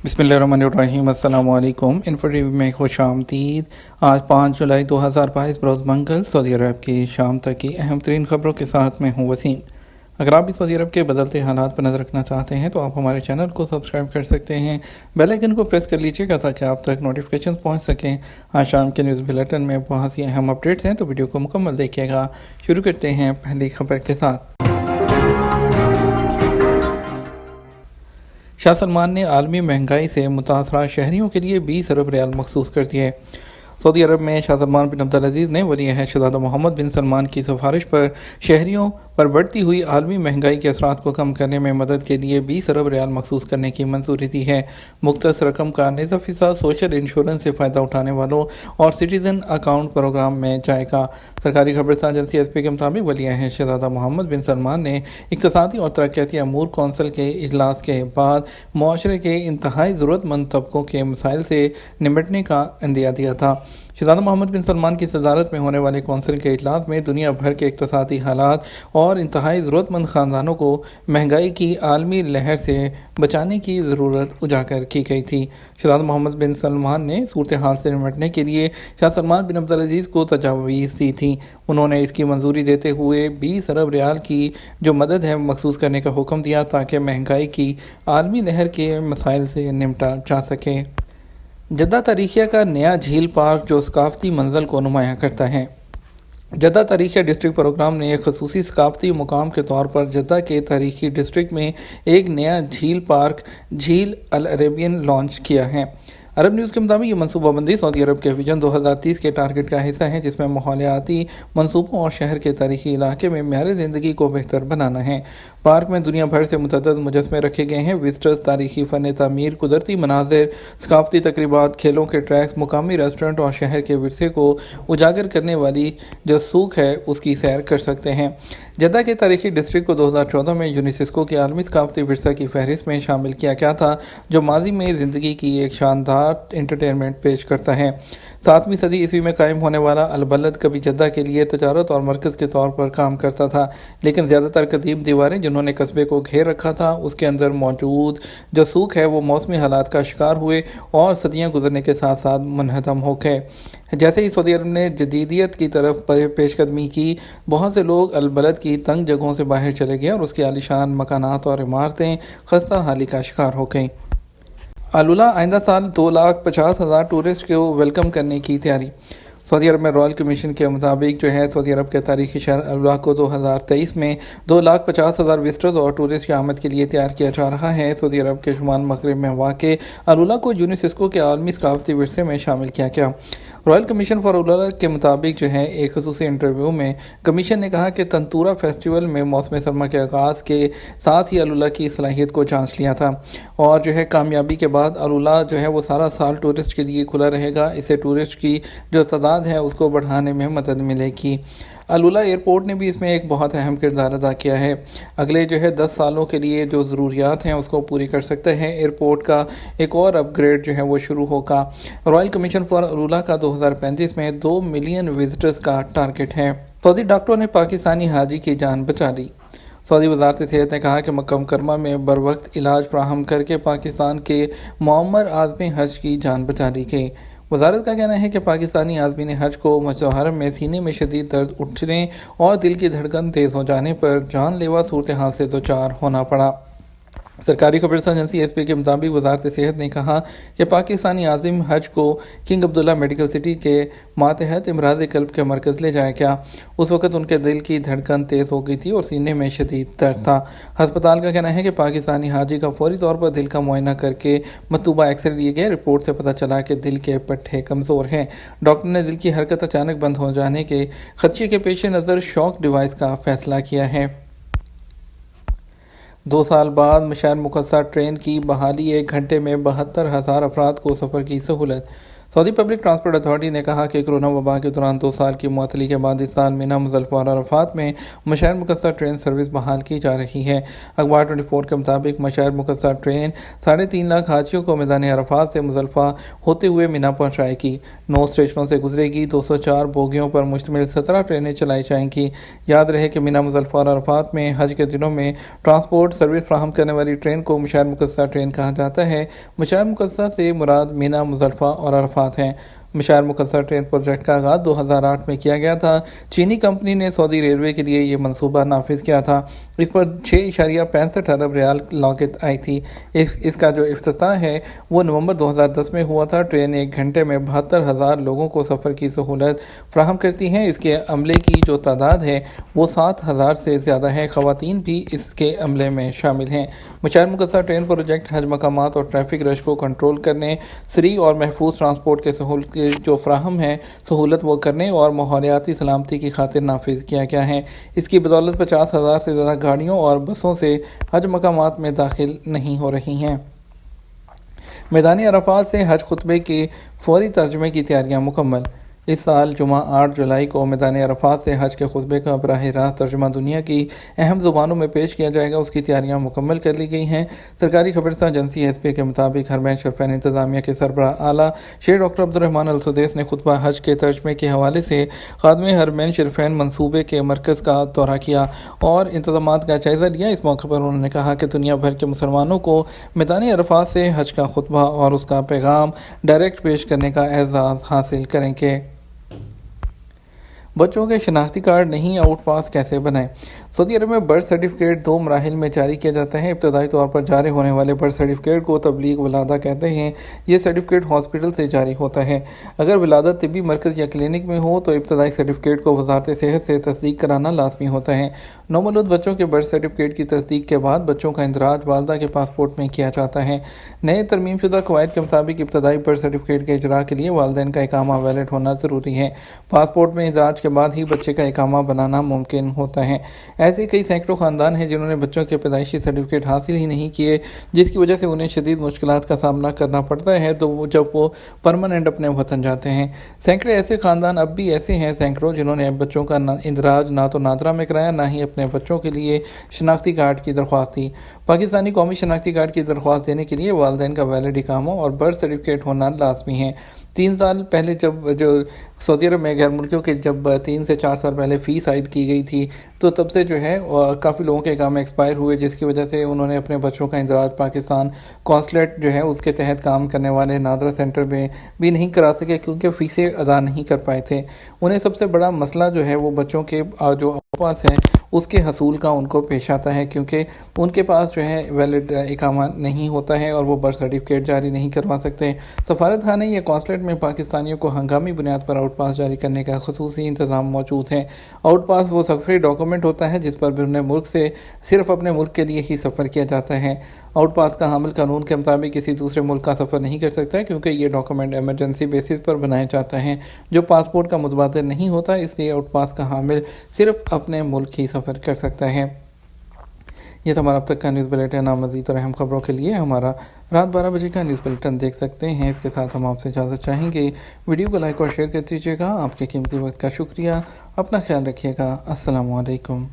बिस्मिल्लाहिर्रहमानिर्रहीम। अस्सलाम वालेकुम। इन्फो टीवी में खुश आमदीद। आज 5 जुलाई 2022 बरोज़ मंगल सऊदी अरब की शाम तक की अहम तरीन खबरों के साथ मैं हूँ वसीम। अगर आप भी सऊदी अरब के बदलते हालात पर नज़र रखना चाहते हैं तो आप हमारे चैनल को सब्सक्राइब कर सकते हैं, बेल आइकन को प्रेस कर लीजिएगा ताकि आप तक नोटिफिकेशन पहुँच सकें। आज शाम के न्यूज़ बुलेटिन में बहुत सी अहम अपडेट्स हैं, तो वीडियो को मुकम्मल देखिएगा। शुरू करते हैं पहली खबर के साथ। शाह सलमान ने आलमी महंगाई से मुतासरा शहरियों के लिए 20 अरब रियाल मखसूस कर दिए। सऊदी अरब में शाह सलमान बिन अब्दुल अजीज़ ने वली अहद शहज़ादा मोहम्मद बिन सलमान की सिफारिश पर शहरियों पर बढ़ती हुई आलमी महंगाई के असरात को कम करने में मदद के लिए 20 अरब रियाल मखसूस करने की मंजूरी दी है। मुख्तस रकम का निसफ हिस्सा सोशल इंश्योरेंस से फ़ायदा उठाने वालों और सिटीज़न अकाउंट प्रोग्राम में जाएगा। सरकारी खबरसां एजेंसी एसपी के मुताबिक वली अहद शहज़ादा मोहम्मद बिन सलमान ने इक़्तिसादी और तरक्याती अमूर कौंसिल के इजलास के बाद मुआशरे के इंतहाई ज़रूरतमंद तबकों के मसाइल से निपटने का इंदिया दिया था। शहज़ादा मोहम्मद बिन सलमान की सदारत में होने वाले कौंसिल के इजलास में दुनिया भर के इक़्तिसादी हालात और इंतहाई ज़रूरतमंद ख़ानदानों को महंगाई की आलमी लहर से बचाने की ज़रूरत उजागर की गई थी। शहज़ादा मोहम्मद बिन सलमान ने सूरत हाल से निपटने के लिए शाह सलमान बिन अब्दुल अजीज़ को तजावीज़ दी थी। उन्होंने इसकी मंजूरी देते हुए 20 अरब रियाल की जो मदद है मखसूस करने का हुक्म दिया ताकि महंगाई की आलमी लहर के मसाइल से निपटा जा सके। जद्दा तारीखिया का नया झील पार्क जो सकाफती मंजल को नुमायाँ करता है। जद्दा तारीखिया डिस्ट्रिक्ट प्रोग्राम ने एक खसूसी सकाफती मुकाम के तौर पर जद्दा के तारीखी डिस्ट्रिक्ट में एक नया झील पार्क झील अल अरेबियन लॉन्च किया है। अरब न्यूज़ के मुताबिक ये मनसूबाबंदी सऊदी अरब के विजन 2030 के टारगेट का हिस्सा है, जिसमें माहौलियाती मनसूबों और शहर के तारीखी इलाके में म्यार ज़िंदगी को बेहतर बनाना है। पार्क में दुनिया भर से मुतअद्दिद मुजस्मे रखे गए हैं। विजिटर्स तारीखी फ़न तामीर, कुदरती मनाजिर, सकाफती तकरीबात, खेलों के ट्रैक्स, मुकामी रेस्टोरेंट और शहर के विरसे को उजागर करने वाली जो सूख है उसकी सैर कर सकते हैं। जद्दा के तारीखी डिस्ट्रिक्ट को 2014 में यूनेस्को के आलमी सकाफती विरसा की फहरिस्त में शामिल किया गया था, जो माजी में ज़िंदगी की एक शानदार एंटरटेनमेंट पेश करता है। 7वीं सदी ईस्वी में कायम होने वाला अल-बलद कभी जद्दा के लिए तजारत और मरकज़ के तौर पर काम करता था, लेकिन ज़्यादातर कदीम दीवारें जिन्होंने कस्बे को घेर रखा था उसके अंदर मौजूद जो सूख है वो मौसमी हालात का शिकार हुए और सदियाँ गुजरने के साथ साथ मुनहदम हो गए। जैसे ही सऊदी अरब ने जदीदियत की तरफ पेशकदमी की, बहुत से लोग अल-बलद की तंग जगहों से बाहर चले गए और उसकी आलीशान मकानात और इमारतें खस्ता हाली का शिकार हो गईं। अल-उला आइंदा साल 2,50,000 टूरिस्ट को वेलकम करने की तैयारी। सऊदी अरब में रॉयल कमीशन के मुताबिक जो है सऊदी अरब के तारीखी शहर अल-उला को 2023 में 2,50,000 विजिटर्स और टूरिस्ट की आमद के लिए तैयार किया जा रहा है। सऊदी अरब के शुमाल मगरिब में वाक़े अल-उला को यूनेस्को के आलमी सकाफती विरसे में शामिल किया गया। रॉयल कमीशन फॉर अल-उला के मुताबिक जो है एक खसूसी इंटरव्यू में कमीशन ने कहा कि तंतूरा फेस्टिवल में मौसम सरमा के आगाज़ के साथ ही अल-उला की सलाहियत को जांच लिया था और जो है कामयाबी के बाद अल-उला जो है वो सारा साल टूरिस्ट के लिए खुला रहेगा। इससे टूरिस्ट की जो तादाद है उसको बढ़ाने में मदद मिलेगी। अल-उला एयरपोर्ट ने भी इसमें एक बहुत अहम किरदार अदा किया है। अगले जो है 10 सालों के लिए जो ज़रूरियात हैं उसको पूरी कर सकते हैं। एयरपोर्ट का एक और अपग्रेड जो है वो शुरू होगा। रॉयल कमीशन फॉर अल-उला का 2035 में 2 मिलियन विजिटर्स का टारगेट है। सऊदी डॉक्टरों ने पाकिस्तानी हाजी की जान बचा ली। सऊदी वज़ारत सेहत ने कहा कि मक्का मुकर्रमा में बर वक्त इलाज फ्राहम करके पाकिस्तान के मुअम्मर आज़मी हज की जान बचा ली गई। वज़ारत का कहना है कि पाकिस्तानी आज़मीन हज को मस्जिद हरम में सीने में शदीद दर्द उठने और दिल की धड़कन तेज़ हो जाने पर जानलेवा सूरत हाल से दो चार होना पड़ा। सरकारी खबरसां एजेंसी एसपी के मुताबिक वज़ारत सेहत ने कहा कि पाकिस्तानी आज़िम हज को किंग अब्दुल्ला मेडिकल सिटी के मातहत इमराज़ कल्ब के मरकज़ ले जाया गया। उस वक़्त उनके दिल की धड़कन तेज़ हो गई थी और सीने में शदीद दर्द था। हस्पताल का कहना है कि पाकिस्तानी हाजी का फौरी तौर पर दिल का मुआयना करके मतलूबा एक्सरे लिए गए। रिपोर्ट से पता चला कि दिल के पट्टे कमज़ोर हैं। डॉक्टर ने दिल की हरकत अचानक बंद हो जाने के खदशे के पेश नज़र शॉक डिवाइस का फ़ैसला किया है। 2 साल बाद मशार मुकस्सा ट्रेन की बहाली, 1 घंटे में 72,000 अफराद को सफ़र की सहूलत। सऊदी पब्लिक ट्रांसपोर्ट अथॉरिटी ने कहा कि कोरोना वबा के दौरान 2 साल की मुअत्तली के बाद इस साल मिना, मुज़दलिफ़ा और अरफात में मशाइर मुक़स्सा ट्रेन सर्विस बहाल की जा रही है। अखबार 24 के मुताबिक मशाइर मुक़स्सा ट्रेन 3.5 लाख हाजियों को मैदान अरफात से मुज़दलिफ़ा होते हुए मिना पहुँचाएगी। 9 स्टेशनों से गुजरेगी। 204 बोगियों पर मुश्तमिल 17 ट्रेनें चलाई जाएंगी। याद रहे कि मिना, मुज़दलिफ़ा और अरफात में हज के दिनों में ट्रांसपोर्ट सर्विस फराहम करने वाली ट्रेन को मशाइर मुक़स्सा ट्रेन कहा जाता है। मशाइर मुक़स्सा से मुराद मिना, मुज़दलिफ़ा और अरफात हैं। मशाइर मुक़स्सा ट्रेन प्रोजेक्ट का आगाज़ 2008 में किया गया था। चीनी कंपनी ने सऊदी रेलवे के लिए ये मंसूबा नाफिज किया था। इस पर 6.65 अरब रियाल लागत आई थी। इसका जो इफ्तिताह है वो नवंबर 2010 में हुआ था। ट्रेन 1 घंटे में 72,000 लोगों को सफ़र की सहूलत फराहम करती हैं। इसके अमले की जो तादाद है वो 7,000 से ज़्यादा है। ख़वातीन भी इसके अमले में शामिल हैं। मशाइर मुक़स्सा ट्रेन प्रोजेक्ट हज मकामात और ट्रैफिक रश को कंट्रोल करने, सरी और महफूज ट्रांसपोर्ट के जो फ्राहम है सहूलत वो करने और माहौलियाती सलामती की खातिर नाफिज किया गया है। इसकी बदौलत 50,000 से ज़्यादा गाड़ियों और बसों से हज मकामात में दाखिल नहीं हो रही हैं। मैदानी अरफात से हज खुतबे के फौरी तर्जमे की तैयारियां मुकम्मल। इस साल जुमा 8 जुलाई को मैदान अरफात से हज के खुतबे का बराह रास्त तर्जुमा दुनिया की अहम ज़ुबानों में पेश किया जाएगा। उसकी तैयारियां मुकम्मल कर ली गई हैं। सरकारी खबरसां एजेंसी एसपी के मुताबिक हरमैन शरफैन इंतज़ामिया के सरबराह आला शेख डॉक्टर अब्दुर्रहमान अल सुदैस ने खुतबा हज के तर्जमे के हवाले से खादमे हरमैन शरफैन मनसूबे के मरकज़ का दौरा किया और इंतज़ामात का जायज़ा लिया। इस मौके पर उन्होंने कहा कि दुनिया भर के मुसलमानों को मैदान अरफात से हज का खुतबा और उसका पैगाम डायरेक्ट पेश करने का एज़ाज़ हासिल करेंगे। बच्चों के शनाख्ती कार्ड नहीं, आउट पास कैसे बनाएं। सऊदी अरब में बर्थ सर्टिफिकेट 2 मराहिल में जारी किया जाता है। इब्तदाई तौर पर जारी होने वाले बर्थ सर्टिफिकेट को तबलीग वलादा कहते हैं। ये सर्टिफिकेट हॉस्पिटल से जारी होता है। अगर विलादत तिब्बी मरकज़ या क्लिनिक में हो तो इब्तदाई सर्टिफिकेट को वजारत सेहत से तस्दीक कराना लाजमी होता है। नौमौलूद बच्चों के बर्थ सर्टिफिकेट की तस्दीक के बाद बच्चों का इंदराज वालदा के पासपोर्ट में किया जाता है। नए तरमीम शुदा कवायद के मुताबिक इब्तदाई बर्थ सर्टिफिकेट के इजरा के लिए वालिदैन का इकामा वैलिड होना ज़रूरी है। पासपोर्ट में इंदराज के बाद ही बच्चे का इकामा बनाना मुमकिन होता है। ऐसे कई सैकड़ों ख़ानदान हैं जिन्होंने बच्चों के पैदाइशी सर्टिफिकेट हासिल ही नहीं किए, जिसकी वजह से उन्हें शदीद मुश्किलात का सामना करना पड़ता है जब वो परमानेंट अपने वतन जाते हैं। सैकड़े ऐसे ख़ानदान अब भी ऐसे हैं सैकड़ों जिन्होंने बच्चों का इंदराज ना तो नादरा में कराया, ना ही अपने बच्चों के लिए शनाख्ती कार्ड की दरख्वास्त दी। पाकिस्तानी कौमी शनाख्ती कार्ड की दरख्वास्त देने के लिए वालिदैन का वैलिड इकामा और बर्थ सर्टिफिकेट होना लाजमी है। 3 साल पहले जब सऊदी अरब में गैर मुल्कियों के जब 3 से 4 साल पहले फ़ीस आयद की गई थी तो तब से जो है काफ़ी लोगों के इकामे एक्सपायर हुए, जिसकी वजह से उन्होंने अपने बच्चों का इंदराज पाकिस्तान कौंसलेट जो है उसके तहत काम करने वाले नादरा सेंटर में भी नहीं करा सके क्योंकि फ़ीसें अदा नहीं कर पाए थे। उन्हें सबसे बड़ा मसला जो है वो बच्चों के जो पास है उसके हसूल का उनको पेश आता है क्योंकि उनके पास जो है वैलिड इकामा नहीं होता है और वो बर्थ सर्टिफिकेट जारी नहीं करवा सकते। सफारत खाने या कौंसलेट में पाकिस्तानियों को हंगामी बुनियाद पर आउट पास जारी करने का खसूसी इंतज़ाम मौजूद है। आउट पास वो सफरी डॉक्यूमेंट होता है जिस पर बिरुन मुल्क से सिर्फ अपने मुल्क के लिए ही सफ़र किया जाता है। आउट पास का हामिल कानून के मुताबिक किसी दूसरे मुल्क का सफ़र नहीं कर सकता क्योंकि ये डॉक्यूमेंट एमरजेंसी बेसिस पर बनाए जाते हैं जो पासपोर्ट का मुतबादिल नहीं होता, इसलिए आउट पास का हामिल सिर्फ अपने मुल्क ही सफ़र कर सकता है। ये तो हमारा अब तक का न्यूज़ बुलेटिन। मज़ीद और अहम खबरों के लिए हमारा रात 12 बजे का न्यूज़ बुलेटिन देख सकते हैं। इसके साथ हम आपसे इजाज़त चाहेंगे। वीडियो को लाइक और शेयर कर दीजिएगा। आपके कीमती वक्त का शुक्रिया। अपना ख्याल रखिएगा। अस्सलामु अलैकुम।